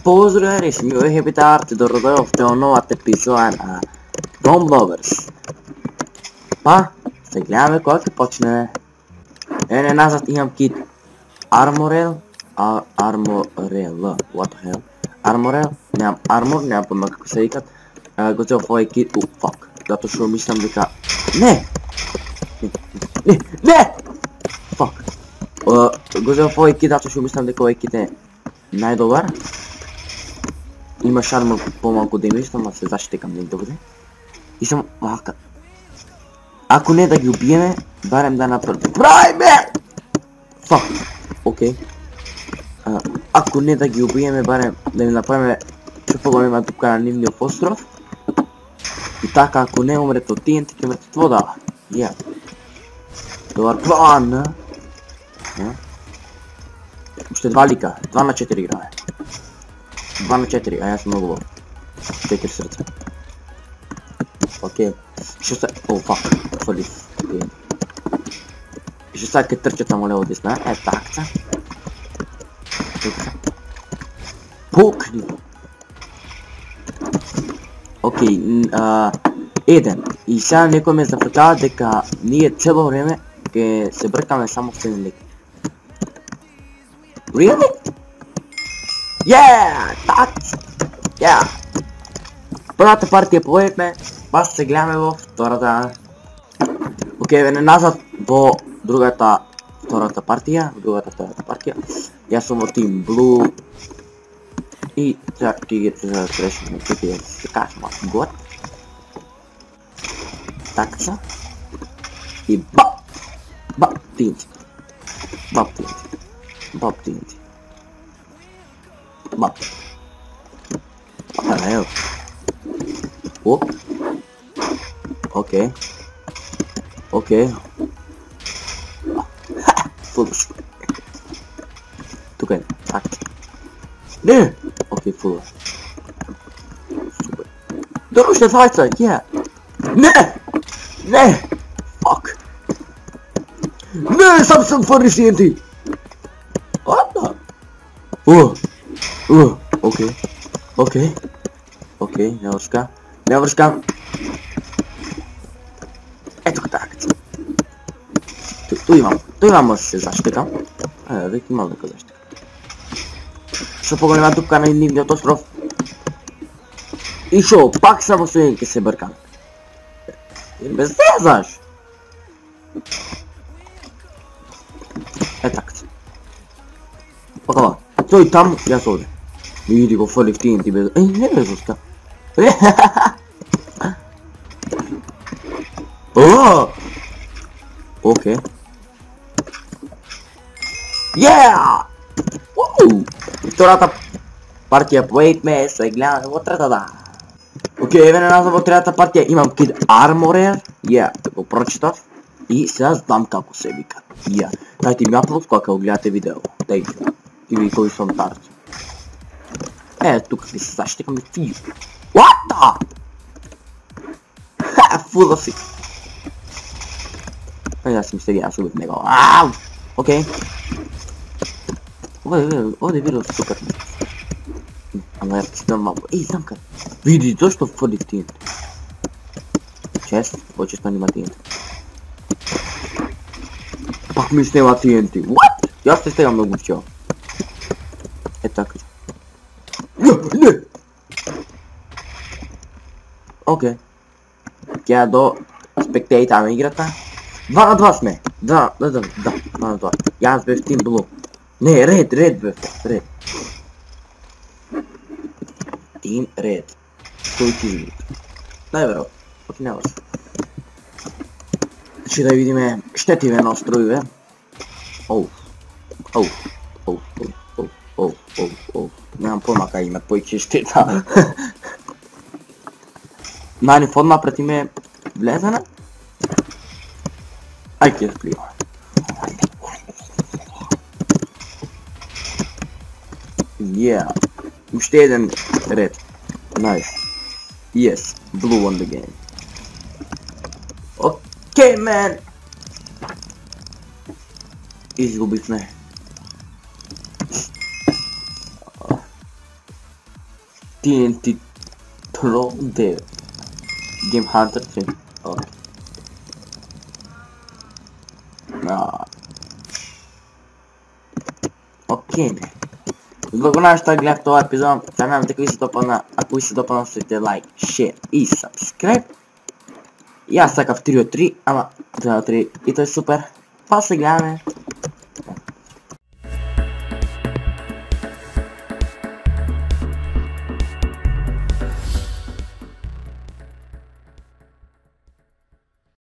Pozdrav, sem io Habitat, dobrodošli u nova epizoda na Dom Lovers. Pa, se gledаме кой ще почне. Назад имам кит Armorel, what the hell? Armorel, нямам армор, нямам пойма kako се викат. Го взел в ovaj kit, fuck, zato što mislim дека... Не! Fuck. Го взел в ovaj kit, zato što mislim дека ovaj kit е най-добър. Имаш армор по-малко демидж, ама се защитикам някъде. И съм малка. Ако не да ги убиеме, барем да направим... Правиме! Фак! Окей. Ако не да ги убиеме, барем да им направим по-голема дупка на нивния остров. И така, ако не умрете от TNT, ќе умрете от вода. Я. Добър план! Още два лика. 2 на 4 играе. 2 на 4, а аз съм много лоу. 4 сърца. Окей. Ще са... О, фак. Фалив. Ще са къде търчат само лево десна. Такца. Пукни. Окей. Еден. И сега некој ме зафркава дека ние цело време ке се бркаме само в един лик. Really? Yeah! Yeah! Първата партия поехме, пас се гледаме във втората. Окей, вене назад до втората партия. Аз съм от Team Blue. И сега ти ги срещаме, ти се кажеш малко год. Такса. И бап! Бап TNT. Бап TNT. Бап TNT. Bap. What the hell? Oh. Okay. Okay. Foolish. Тук е. Так. Не! Окей, foolish. Супер. Дорожна файца, yeah. Не! Не! Fuck. Не, сам съм фърниш TNT. What the? Окей, не вършка. Ето така. Ту имам да се защитам. Веки имам да защитам. Ще погледна дупка на нивният остров. И шо, пак само суинки се бъркам. И без знаш. Така. Покава. Той там, я се оде. Види го фали в TNT без... Ей, не бе, жуска. Окей. Yeah! Втората партия поехме, се гледаме в третата. Окей, еве назад в третата партия имам кид Armorer. Yeah, го прочитав. И сега знам како се вика. Yeah. Дайте ми аплод, кога го гледате видео. Тhank you. И ви кои съм тарчи. Тук ви се защитикаме фил. What the? Фуда си. Аз си мисля, аз убих него. Окей. Овде видео супер. Ама я почитам малко. Ей, замка. Види, защо фърли в TNT? Чест, по-често нема TNT. Пак ми снема TNT. What? Аз те стега много чел. Така. Не! Окей. Тя до спектейтаме играта. 2 на 2 сме. Да, 2 на 2. Аз бе в Team Blue. Не, ред бе. Ред. Team Red. Той ти види. Дай веро. Пък няма се. Ще да видиме щетиве на острове. Нямам пълна как имат повече щета. Мани фон напред им е влезена. Ай, ке сплива. Yeah. Още един ред. Nice. Yes. Blue won the game. Okay, man. Изгубихме. TNT Troll Dev Game Hunter 3. Ok. No. Ok. Zbog našeg gledati ovaj epizod, se nadam da vi se dopala, ako vi se dopala, ostavite like, share i subscribe. Ja sam takav 3 od 3, ama 2 od 3 i to je super. Pa se gledame.